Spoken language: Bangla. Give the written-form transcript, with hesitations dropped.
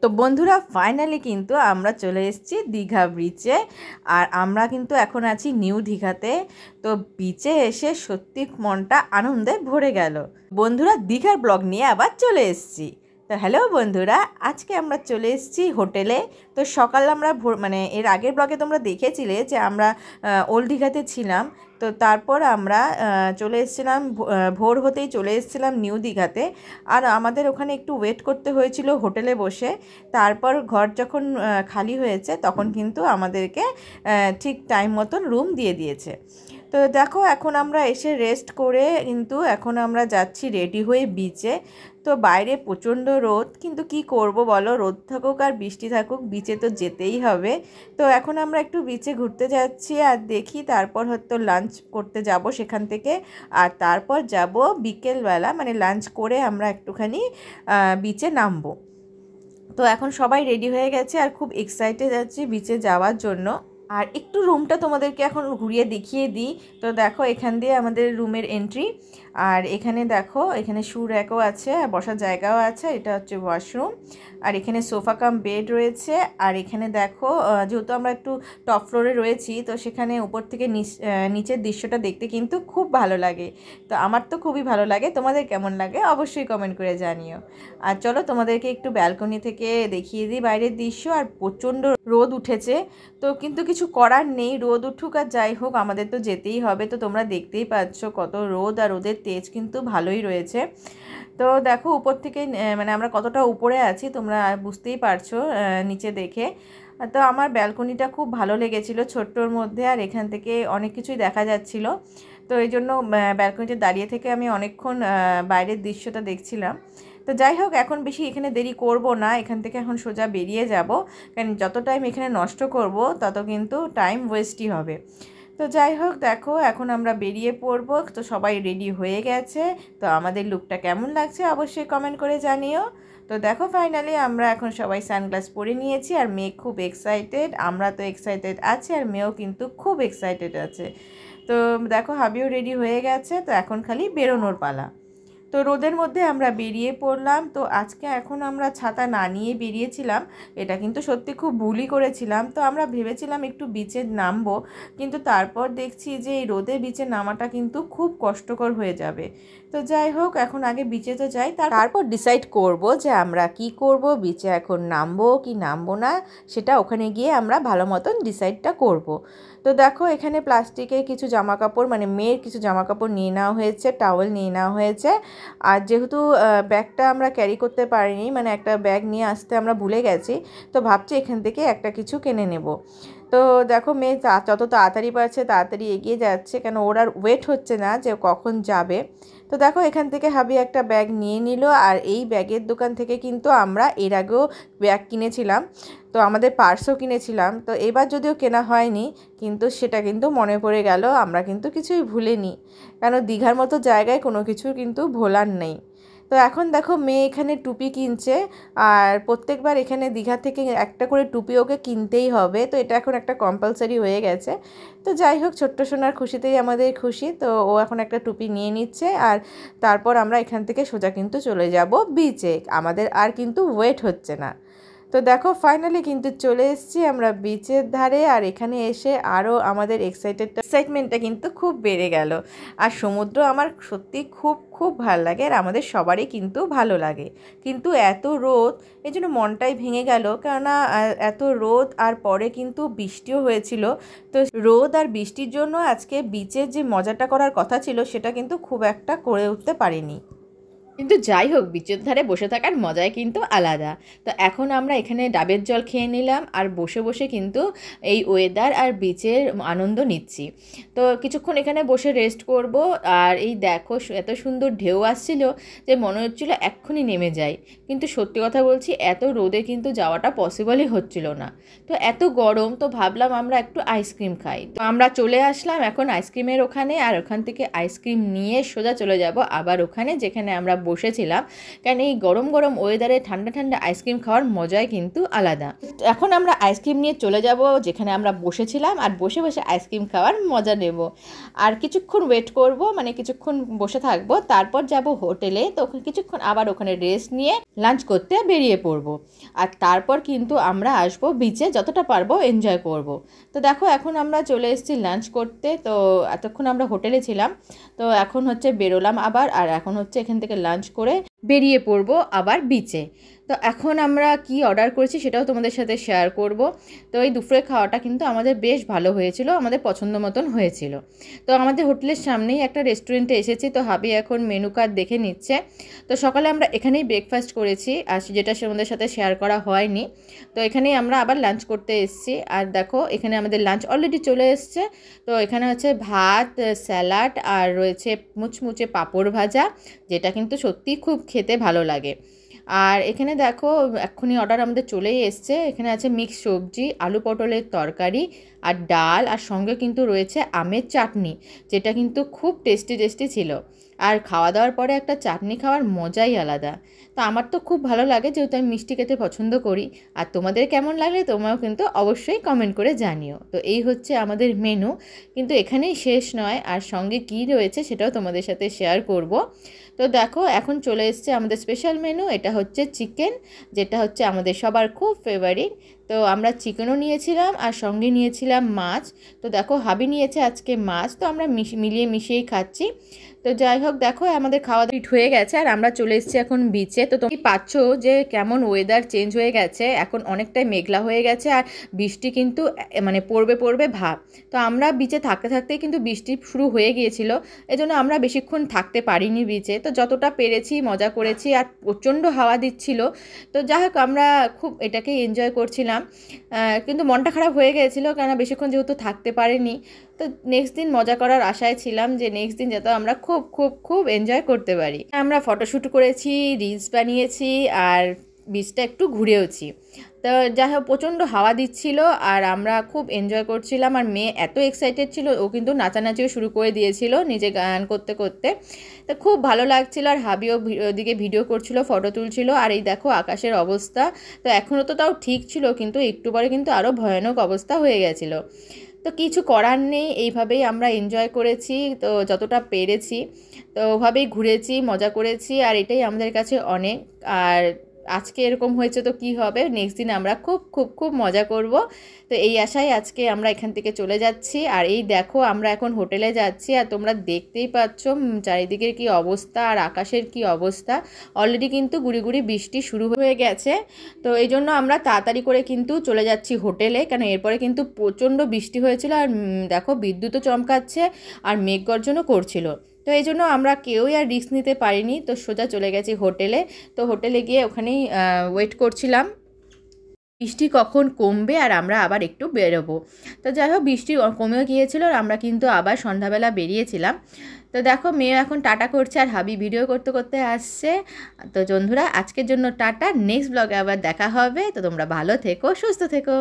তো বন্ধুরা ফাইনালি কিন্তু আমরা চলে এসেছি দীঘা ব্রিচে। আর আমরা কিন্তু এখন আছি নিউ দীঘাতে। তো বিচে এসে সত্যি মনটা আনন্দে ভরে গেল। বন্ধুরা দীঘার ব্লগ নিয়ে আবার চলে এসেছি। তো হ্যালো বন্ধুরা, আজকে আমরা চলে এসেছি হোটেলে। তো সকাল আমরা এর আগের ব্লগে তোমরা দেখেছিলে যে আমরা ওল্ড দীঘাতে ছিলাম। তো তারপর আমরা চলে এসেছিলাম, ভোর হতেই চলে এসেছিলাম নিউ দীঘাতে। আর আমাদের ওখানে একটু ওয়েট করতে হয়েছিল হোটেলে বসে। তারপর ঘর যখন খালি হয়েছে তখন কিন্তু আমাদেরকে ঠিক টাইম মতন রুম দিয়ে দিয়েছে। তো দেখো এখন আমরা এসে রেস্ট করে কিন্তু এখন আমরা যাচ্ছি রেডি হয়ে বিচে। তো বাইরে প্রচণ্ড রোদ, কিন্তু কি করব বলো, রোদ থাকুক আর বৃষ্টি থাকুক বিচে তো যেতেই হবে। তো এখন আমরা একটু বিচে ঘুরতে যাচ্ছি আর দেখি, তারপর হয়তো লাঞ্চ করতে যাব সেখান থেকে। আর তারপর যাব বিকেলবেলা, লাঞ্চ করে আমরা একটুখানি বিচে নামবো। তো এখন সবাই রেডি হয়ে গেছে আর খুব এক্সাইটেড আছি বিচে যাওয়ার জন্য। আর একটু রুমটা তোমাদেরকে এখন ঘুরিয়ে দেখিয়ে দিই। তো দেখো এখান দিয়ে আমাদের রুমের এন্ট্রি। আর এখানে দেখো, এখানে শু র্যাকও আছে আর বসার জায়গাও আছে। এটা হচ্ছে ওয়াশরুম। আর এখানে সোফা কাম বেড রয়েছে। আর এখানে দেখো, যেহেতু আমরা একটু টপ ফ্লোরে রয়েছি তো সেখানে উপর থেকে নিচের দৃশ্যটা দেখতে কিন্তু খুব ভালো লাগে। তো আমার তো খুবই ভালো লাগে, তোমাদের কেমন লাগে অবশ্যই কমেন্ট করে জানিও। আর চলো তোমাদেরকে একটু ব্যালকনি থেকে দেখিয়ে দিই বাইরের দৃশ্য। আর প্রচণ্ড রোদ উঠেছে, তো কিন্তু কিছু করার নেই, রোদ উঠুক আর যাই হোক আমাদের তো যেতেই হবে। তো তোমরা দেখতেই পাচ্ছ কত রোদ, আর রোদের তেজ কিন্তু ভালোই রয়েছে। তো দেখো উপর থেকে আমরা কতটা উপরে আছি তোমরা বুঝতেই পারছো নিচে দেখে। তো আমার ব্যালকনিটা খুব ভালো লেগেছিলো, ছোট্টর মধ্যে, আর এখান থেকে অনেক কিছুই দেখা যাচ্ছিল। তো এই জন্য ব্যালকনিতে দাঁড়িয়ে থেকে আমি অনেকক্ষণ বাইরের দৃশ্যটা দেখছিলাম। তো যাই হোক এখন বেশি এখানে দেরি করব না, এখান থেকে এখন সোজা বেরিয়ে যাব, কারণ যত টাইম এখানে নষ্ট করব তত কিন্তু টাইম ওয়েস্টই হবে। তো যাই হোক দেখো এখন আমরা বেরিয়ে পড়ব। তো সবাই রেডি হয়ে গেছে। তো আমাদের লুকটা কেমন লাগছে অবশ্যই কমেন্ট করে জানিও। তো দেখো ফাইনালি আমরা এখন সবাই সানগ্লাস পরে নিয়েছি আর মেয়ে খুব এক্সাইটেড, আমরা তো এক্সাইটেড আছি আর মেয়েও কিন্তু খুব এক্সাইটেড আছে। তো দেখো হাবিও রেডি হয়ে গেছে, তো এখন খালি বেরোনোর পালা। তো রোদের মধ্যে আমরা বেরিয়ে পড়লাম। তো আজকে এখন আমরা ছাতা না নিয়ে বেরিয়েছিলাম, এটা কিন্তু সত্যি খুব ভুলই করেছিলাম। তো আমরা ভেবেছিলাম একটু বিচে নামবো, কিন্তু তারপর দেখছি যে এই রোদে বিচে নামাটা কিন্তু খুব কষ্টকর হয়ে যাবে। তো যাই হোক এখন আগে বিচে তো যাই, তারপর ডিসাইড করব যে আমরা কি করব, বিচে এখন নামবো কি নামবো না, সেটা ওখানে গিয়ে আমরা ভালো মতন ডিসাইডটা করব। তো দেখো এখানে প্লাস্টিকের কিছু জামাকাপড়, মেয়ের কিছু জামাকাপড় নিয়ে নেওয়া হয়েছে, টাওয়েল নিয়ে নেওয়া হয়েছে। আর যেহেতু ব্যাগটা আমরা ক্যারি করতে পারিনি, একটা ব্যাগ নিয়ে আসতে আমরা ভুলে গেছি, তো ভাবছি এখান থেকে একটা কিছু কিনে নেব। তো দেখো মেয়ে যত তাড়াতাড়ি পারছে তাড়াতাড়ি এগিয়ে যাচ্ছে, কেন ওর আর ওয়েট হচ্ছে না যে কখন যাবে। তো দেখো এখান থেকে হাবি একটা ব্যাগ নিয়ে নিল। আর এই ব্যাগের দোকান থেকে কিন্তু আমরা এর আগেও ব্যাগ কিনেছিলাম, তো আমাদের পার্সও কিনেছিলাম। তো এবার যদিও কেনা হয়নি, কিন্তু সেটা কিন্তু মনে পড়ে গেল, আমরা কিন্তু কিছুই ভুলিনি, কেন দীঘার মতো জায়গায় কোনো কিছু কিন্তু ভোলার নেই। তো এখন দেখো মেয়ে এখানে টুপি কিনছে, আর প্রত্যেকবার এখানে দীঘা থেকে একটা করে টুপি ওকে কিনতেই হবে, তো এটা এখন একটা কম্পালসারি হয়ে গেছে। তো যাই হোক ছোট্ট সোনার খুশিতেই আমাদের খুশি। তো ও এখন একটা টুপি নিয়ে নিচ্ছে, আর তারপর আমরা এখান থেকে সোজা কিন্তু চলে যাব বিচে, আমাদের আর কিন্তু ওয়েট হচ্ছে না। তো দেখো ফাইনালি কিন্তু চলে এসেছি আমরা বিচের ধারে। আর এখানে এসে আরও আমাদের এক্সাইটমেন্টটা কিন্তু খুব বেড়ে গেল। আর সমুদ্র আমার সত্যি খুব খুব ভালো লাগে, আর আমাদের সবারই কিন্তু ভালো লাগে, কিন্তু এত রোদ এই জন্য মনটাই ভেঙে গেল, কেননা এত রোদ আর পরে কিন্তু বৃষ্টিও হয়েছিল। তো রোদ আর বৃষ্টির জন্য আজকে বিচের যে মজাটা করার কথা ছিল সেটা কিন্তু খুব একটা করে উঠতে পারিনি। কিন্তু যাই হোক বিচের ধারে বসে থাকার মজাই কিন্তু আলাদা। তো এখন আমরা এখানে ডাবের জল খেয়ে নিলাম আর বসে বসে কিন্তু এই ওয়েদার আর বিচের আনন্দ নিচ্ছি। তো কিছুক্ষণ এখানে বসে রেস্ট করব। আর এই দেখো এত সুন্দর ঢেউ আসছিল যে মনে হচ্ছিলো এক্ষুনি নেমে যাই, কিন্তু সত্যি কথা বলছি এত রোদে কিন্তু যাওয়াটা পসিবলই হচ্ছিল না। তো এত গরম, তো ভাবলাম আমরা একটু আইসক্রিম খাই। তো আমরা চলে আসলাম এখন আইসক্রিমের ওখানে, আর ওখান থেকে আইসক্রিম নিয়ে সোজা চলে যাব আবার ওখানে যেখানে আমরা বসেছিলাম, কারণ এই গরম গরম ওয়েদারে ঠান্ডা ঠান্ডা আইসক্রিম খাওয়ার মজাই কিন্তু আলাদা। এখন আমরা আইসক্রিম নিয়ে চলে যাব যেখানে আমরা বসেছিলাম, আর বসে বসে আইসক্রিম খাওয়ার মজা নেব। আর কিছুক্ষণ ওয়েট করব, মানে কিছুক্ষণ বসে থাকবো, তারপর যাব হোটেলে। তো কিছুক্ষণ আবার ওখানে রেস্ট নিয়ে লাঞ্চ করতে বেরিয়ে পড়বো। আর তারপর কিন্তু আমরা আসবো বিচে, যতটা পারবো এনজয় করব। তো দেখো এখন আমরা চলে এসেছি লাঞ্চ করতে। তো এতক্ষণ আমরা হোটেলে ছিলাম, তো এখন হচ্ছে বেরোলাম আবার, আর এখন হচ্ছে এখান থেকে লাঞ্চ করে বেরিয়ে পড়বো আবার বিচে। তো এখন আমরা কি অর্ডার করেছি সেটাও তোমাদের সাথে শেয়ার করব। তো এই দুপুরের খাওয়াটা কিন্তু আমাদের বেশ ভালো হয়েছিল, আমাদের পছন্দ মতন হয়েছিল। তো আমাদের হোটেলের সামনেই একটা রেস্টুরেন্টে এসেছি, তো হাবি এখন মেনু কার্ড দেখে নিচ্ছে। তো সকালে আমরা এখানেই ব্রেকফাস্ট করেছি, আর যেটা তোমাদের সাথে শেয়ার করা হয়নি। তো এখানেই আমরা আবার লাঞ্চ করতে এসেছি। আর দেখো এখানে আমাদের লাঞ্চ অলরেডি চলে এসছে। তো এখানে হচ্ছে ভাত, স্যালাড, আর রয়েছে মুচমুচে পাঁপড় ভাজা, যেটা কিন্তু সত্যিই খুব খেতে ভালো লাগে। আর এখানে দেখো এক্ষুনি অর্ডার আমাদের চলেই এসছে। এখানে আছে মিক্স সবজি, আলু পটলের তরকারি, আর ডাল, আর সঙ্গে কিন্তু রয়েছে আমের চাটনি, যেটা কিন্তু খুব টেস্টি টেস্টি ছিল। আর খাওয়া দাওয়ার পরে একটা চাটনি খাওয়ার মজাই আলাদা। তো আমার তো খুব ভালো লাগে, যেহেতু আমি মিষ্টি খেতে পছন্দ করি। আর তোমাদের কেমন লাগলে তোমরাও কিন্তু অবশ্যই কমেন্ট করে জানিও। তো এই হচ্ছে আমাদের মেনু, কিন্তু এখানেই শেষ নয়, আর সঙ্গে কী রয়েছে সেটাও তোমাদের সাথে শেয়ার করব। তো দেখো এখন চলে এসছে আমাদের স্পেশাল মেনু, এটা হচ্ছে চিকেন, যেটা হচ্ছে আমাদের সবার খুব ফেভারিট। তো আমরা চিকেনও নিয়েছিলাম, আর সঙ্গে নিয়েছিলাম মাছ। তো দেখো হাবি নিয়েছে আজকে মাছ, তো আমরা মিলিয়ে মিশিয়েই খাচ্ছি। তো যাই হোক দেখো আমাদের খাওয়া দাওয়া হয়ে গেছে, আর আমরা চলে এসেছি এখন বিচে। তো তুমি পাচ্ছ যে কেমন ওয়েদার চেঞ্জ হয়ে গেছে, এখন অনেকটাই মেঘলা হয়ে গেছে, আর বৃষ্টি কিন্তু মানে পড়বে ভাব। তো আমরা বিচে থাকতে থাকতেই কিন্তু বৃষ্টি শুরু হয়ে গিয়েছিল, এজন্য আমরা বেশিক্ষণ থাকতে পারিনি বিচে। তো যতটা পেরেছি মজা করেছি, আর প্রচণ্ড হাওয়া দিচ্ছিল। তো যাই হোক আমরা খুব এটাকে এনজয় করছিলাম, কিন্তু মনটা খারাপ হয়ে গিয়েছিলো, কেননা বেশিক্ষণ যেহেতু থাকতে পারিনি। তো নেক্সট দিন মজা করার আশায় ছিলাম যে নেক্সট দিন যাতে আমরা খুব খুব খুব এনজয় করতে পারি। আমরা ফটোশ্যুট করেছি, রিলস বানিয়েছি, আর বিচটা একটু ঘুরেওছি। তো যাই হোক প্রচণ্ড হাওয়া দিচ্ছিল, আর আমরা খুব এনজয় করছিলাম। আর মেয়ে এত এক্সাইটেড ছিল, ও কিন্তু নাচানাচিও শুরু করে দিয়েছিল নিজে গান করতে করতে। তো খুব ভালো লাগছিল, আর হাবিও ওদিকে ভিডিও করছিল, ফটো তুলছিল। আর এই দেখো আকাশের অবস্থা, তো এখনও তো তাও ঠিক ছিল, কিন্তু একটু পরে কিন্তু আরও ভয়ানক অবস্থা হয়ে গেছিলো। তো কিছু করার নেই, এইভাবেই আমরা এনজয় করেছি, তো যতটা পেরেছি। তো ওভাবেই ঘুরেছি, মজা করেছি, আর এটাই আমাদের কাছে অনেক। আর আজকে এরকম হয়েছে তো কি হবে, নেক্সট দিন আমরা খুব খুব খুব মজা করব। তো এই আশায় আজকে আমরা এখান থেকে চলে যাচ্ছি। আর এই দেখো আমরা এখন হোটেলে যাচ্ছি, আর তোমরা দেখতেই পাচ্ছ চারিদিকের কি অবস্থা, আর আকাশের কি অবস্থা। অলরেডি কিন্তু গুড়ি গুড়ি বৃষ্টি শুরু হয়ে গেছে। তো এই জন্য আমরা তাড়াতাড়ি করে কিন্তু চলে যাচ্ছি হোটেলে, কারণ এরপরে কিন্তু প্রচণ্ড বৃষ্টি হয়েছিল। আর দেখো বিদ্যুৎও চমকাচ্ছে, আর মেঘ গর্জনও করছিল। তো এই জন্য আমরা কেউই আর রিস্ক নিতে পারিনি, তো সোজা চলে গেছি হোটেলে। তো হোটেলে গিয়ে ওখানেই ওয়েট করছিলাম বৃষ্টি কখন কমবে, আর আমরা আবার একটু বেরোবো। তো যাই হোক বৃষ্টি কমেও গিয়েছিল, আর আমরা কিন্তু আবার সন্ধ্যাবেলা বেরিয়েছিলাম। তো দেখো মেয়ে এখন টাটা করছে, আর হাবি ভিডিও করতে করতে আসছে। তো বন্ধুরা আজকের জন্য টাটা, নেক্সট ব্লগে আবার দেখা হবে। তো তোমরা ভালো থেকো, সুস্থ থেকো।